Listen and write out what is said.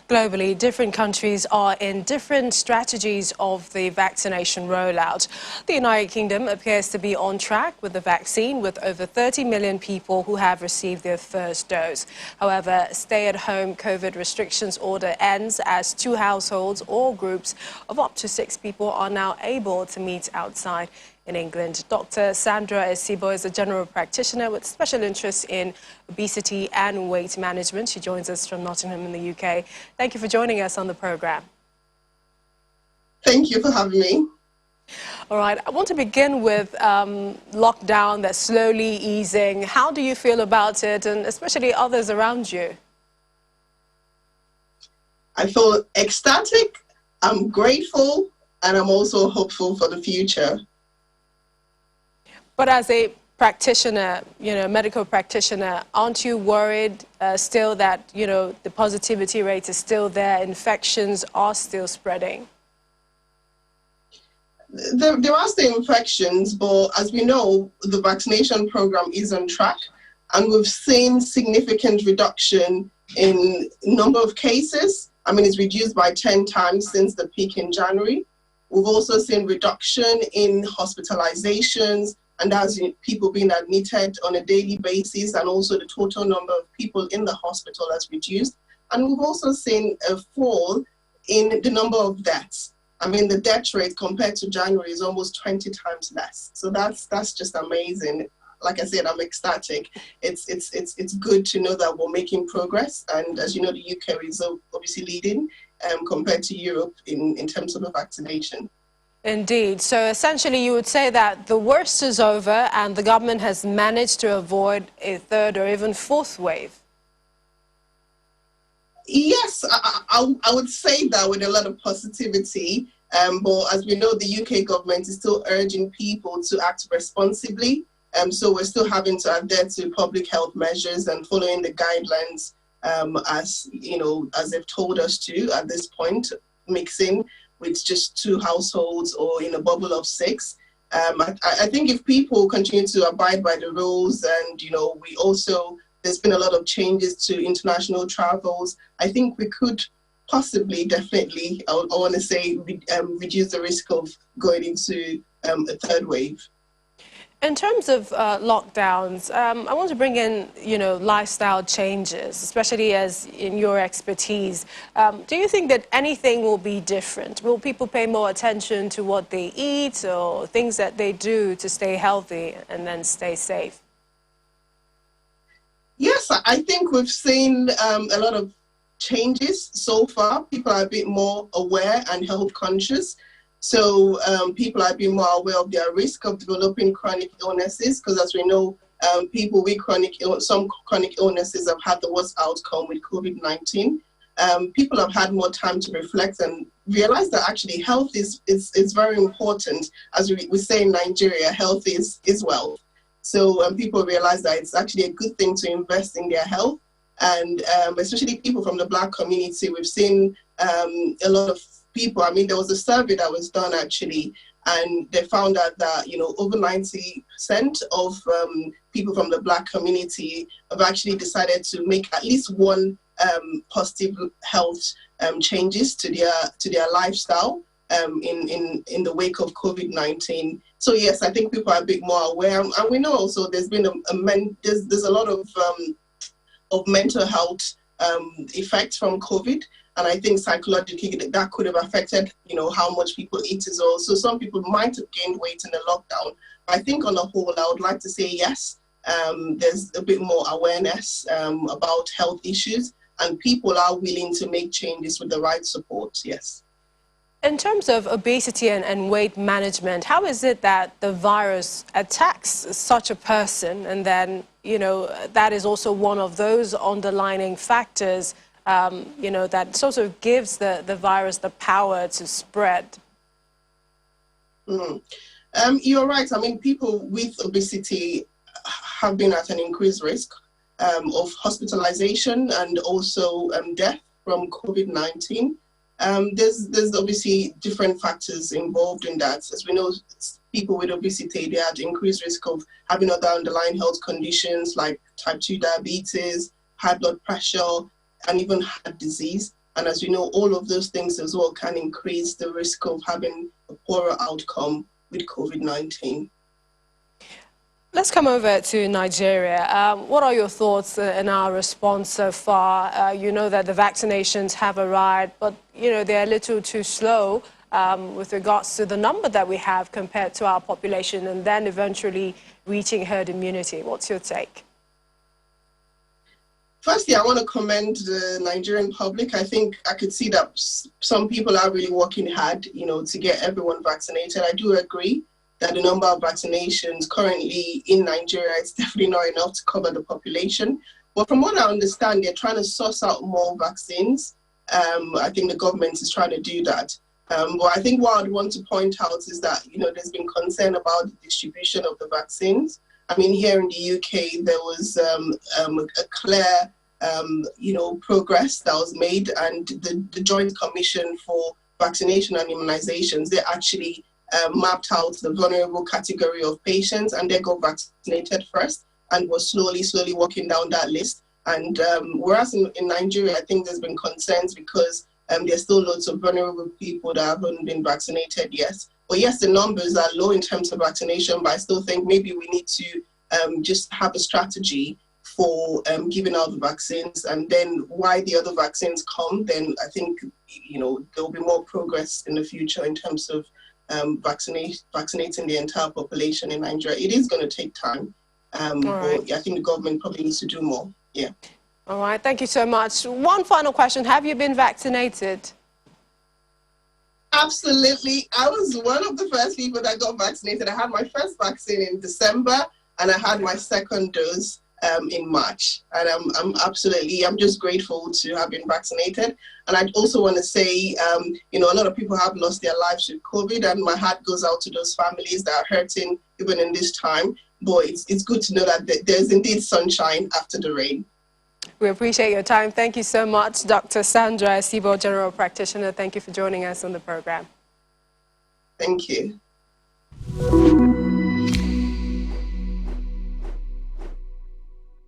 Globally, different countries are in different strategies of the vaccination rollout. The United Kingdom appears to be on track with the vaccine, with over 30 million people who have received their first dose. However, stay-at-home COVID restrictions order ends as 2 households or groups of up to 6 people are now able to meet outside. In England, Dr. Sandra Esibo is a general practitioner with special interest in obesity and weight management. She joins us from Nottingham in the UK. Thank you for joining us on the programme. Thank you for having me. All right, I want to begin with lockdown that's slowly easing. How do you feel about it, and especially others around you? I feel ecstatic, I'm grateful, and I'm also hopeful for the future. But as a practitioner, medical practitioner, aren't you worried still that, the positivity rate is still there, infections are still spreading? There are still infections, but as we know, the vaccination program is on track, and we've seen significant reduction in number of cases. I mean, it's reduced by 10 times since the peak in January. We've also seen reduction in hospitalizations, and that's people being admitted on a daily basis, and also the total number of people in the hospital has reduced. And we've also seen a fall in the number of deaths. I mean, the death rate compared to January is almost 20 times less. So that's just amazing. Like I said, I'm ecstatic. It's good to know that we're making progress. And as you know, the UK is obviously leading compared to Europe in terms of the vaccination. Indeed. So essentially you would say that the worst is over and the government has managed to avoid a third or even fourth wave. Yes, I would say that with a lot of positivity. But as we know, the UK government is still urging people to act responsibly. So we're still having to adhere to public health measures and following the guidelines as they've told us to at this point, mixing with just 2 households or in a bubble of 6. I think if people continue to abide by the rules, and there's been a lot of changes to international travels, I think we could possibly, definitely, I want to say, reduce the risk of going into a third wave. In terms of lockdowns, I want to bring in, lifestyle changes, especially as in your expertise. Do you think that anything will be different? Will people pay more attention to what they eat or things that they do to stay healthy and then stay safe? Yes, I think we've seen a lot of changes so far. People are a bit more aware and health conscious. So people are being more aware of their risk of developing chronic illnesses, because as we know, people with some chronic illnesses have had the worst outcome with COVID-19. People have had more time to reflect and realize that actually health is very important. As we say in Nigeria, health is wealth. So people realize that it's actually a good thing to invest in their health. And especially people from the Black community, we've seen a lot of people. I mean, there was a survey that was done actually, and they found out that over 90% of people from the Black community have actually decided to make at least one positive health changes to their lifestyle in the wake of COVID-19. So yes, I think people are a bit more aware, and we know also there's been there's a lot of mental health effects from COVID. And I think psychologically that could have affected, how much people eat as well. So some people might have gained weight in the lockdown. I think on the whole, I would like to say yes, there's a bit more awareness about health issues, and people are willing to make changes with the right support, yes. In terms of obesity and weight management, how is it that the virus attacks such a person, and then, that is also one of those underlying factors that sort of gives the virus the power to spread? You're right. I mean, people with obesity have been at an increased risk of hospitalization and also death from COVID-19. There's obviously different factors involved in that. As we know, people with obesity, they had increased risk of having other underlying health conditions like type 2 diabetes, high blood pressure, and even heart disease. And as you know, all of those things as well can increase the risk of having a poorer outcome with COVID-19. Let's come over to Nigeria. What are your thoughts in our response so far? You know that the vaccinations have arrived, but, you know, they're a little too slow with regards to the number that we have compared to our population and then eventually reaching herd immunity. What's your take? Firstly, I want to commend the Nigerian public. I think I could see that some people are really working hard, you know, to get everyone vaccinated. I do agree that the number of vaccinations currently in Nigeria is definitely not enough to cover the population. But from what I understand, they're trying to source out more vaccines. I think the government is trying to do that. But I think what I'd want to point out is that, you know, there's been concern about the distribution of the vaccines. I mean, here in the UK, there was a clear, you know, progress that was made, and the Joint Commission for Vaccination and Immunizations, they actually mapped out the vulnerable category of patients, and they got vaccinated first and was slowly working down that list. And whereas in Nigeria, I think there's been concerns because there's still lots of vulnerable people that haven't been vaccinated yet. But yes, the numbers are low in terms of vaccination, but I still think maybe we need to just have a strategy for giving out the vaccines, and then why the other vaccines come, then I think, you know, there'll be more progress in the future in terms of vaccinating the entire population in Nigeria. It is going to take time, but I think the government probably needs to do more. Yeah. All right, thank you so much. One final question. Have you been vaccinated? Absolutely. I was one of the first people that got vaccinated. I had my first vaccine in December, and I had my second dose in March. And I'm just grateful to have been vaccinated. And I also want to say, you know, a lot of people have lost their lives with COVID, and my heart goes out to those families that are hurting even in this time. But it's good to know that there's indeed sunshine after the rain. We appreciate your time. Thank you so much, Dr. Sandra Sibo, General Practitioner. Thank you for joining us on the program. Thank you.